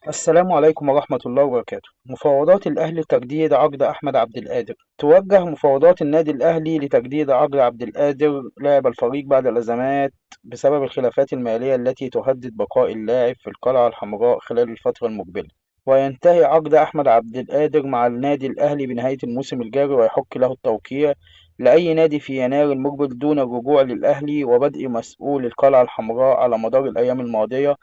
السلام عليكم ورحمة الله وبركاته. مفاوضات الأهلي لتجديد عقد أحمد عبد القادر. توجه مفاوضات النادي الأهلي لتجديد عقد عبد القادر لاعب الفريق بعد الأزمات بسبب الخلافات المالية التي تهدد بقاء اللاعب في القلعة الحمراء خلال الفترة المقبلة. وينتهي عقد أحمد عبد القادر مع النادي الأهلي بنهاية الموسم الجاري، ويحق له التوقيع لأي نادي في يناير المقبل دون الرجوع للأهلي، وبدء مسؤول القلعة الحمراء على مدار الأيام الماضية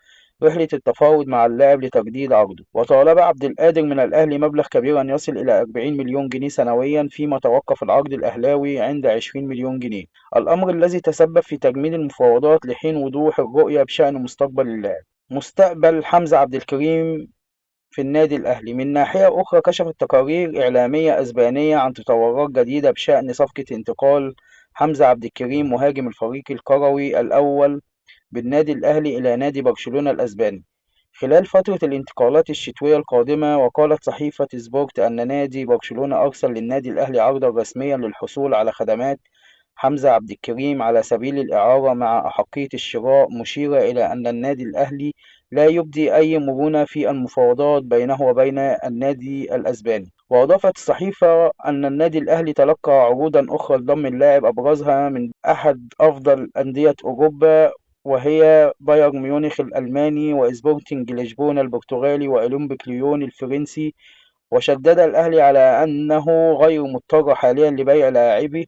رحلة التفاوض مع اللاعب لتجديد عقده. وطالب عبد القادر من الأهلي مبلغ كبير يصل إلى 40 مليون جنيه سنويا، فيما توقف العقد الأهلاوي عند 20 مليون جنيه، الأمر الذي تسبب في تجميد المفاوضات لحين وضوح الرؤية بشأن مستقبل اللاعب. مستقبل حمزة عبد الكريم في النادي الأهلي. من ناحية أخرى، كشفت تقارير إعلامية أسبانية عن تطورات جديدة بشأن صفقة انتقال حمزة عبد الكريم مهاجم الفريق الكروي الأول بالنادي الأهلي إلى نادي برشلونة الأسباني خلال فترة الانتقالات الشتوية القادمة. وقالت صحيفة سبورت أن نادي برشلونة أرسل للنادي الأهلي عرضا رسميا للحصول على خدمات حمزة عبد الكريم على سبيل الإعارة مع أحقية الشراء، مشيرة إلى أن النادي الأهلي لا يبدي أي مرونة في المفاوضات بينه وبين النادي الأسباني. وأضافت الصحيفة أن النادي الأهلي تلقى عروضا أخرى لضم اللاعب، أبرزها من أحد أفضل أندية أوروبا وهي بايرن ميونخ الألماني، وسبورتنج لشبونة البرتغالي، وأولمبيك ليون الفرنسي. وشدد الأهلي على أنه غير مضطر حاليا لبيع لاعبه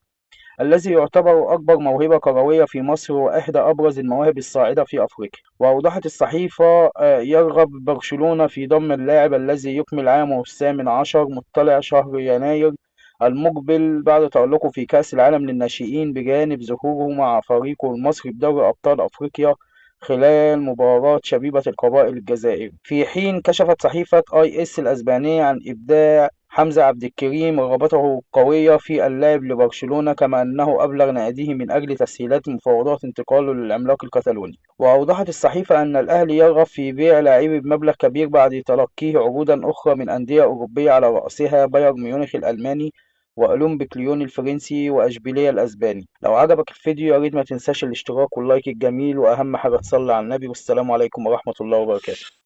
الذي يعتبر أكبر موهبة كروية في مصر وإحدى أبرز المواهب الصاعدة في أفريقيا. وأوضحت الصحيفة يرغب برشلونة في ضم اللاعب الذي يكمل عامه الثامن عشر مطلع شهر يناير المقبل بعد تألقه في كأس العالم للناشئين، بجانب ظهوره مع فريقه المصري بدوري أبطال أفريقيا خلال مباراة شبيبة القبائل الجزائر. في حين كشفت صحيفة آي إس الأسبانية عن إبداع حمزة عبد الكريم رغبته القوية في اللعب لبرشلونة، كما أنه أبلغ ناديه من أجل تسهيلات مفاوضات انتقاله للعملاق الكتالوني. وأوضحت الصحيفة أن الأهلي يرغب في بيع لاعبه بمبلغ كبير بعد تلقيه عروضا أخرى من أندية أوروبية على رأسها بايرن ميونخ الألماني، وأولمبيك ليون الفرنسي، وأشبيلية الأسباني. لو عجبك الفيديو يا ريت ما تنساش الاشتراك واللايك الجميل، وأهم حاجة تصلي على النبي. والسلام عليكم ورحمة الله وبركاته.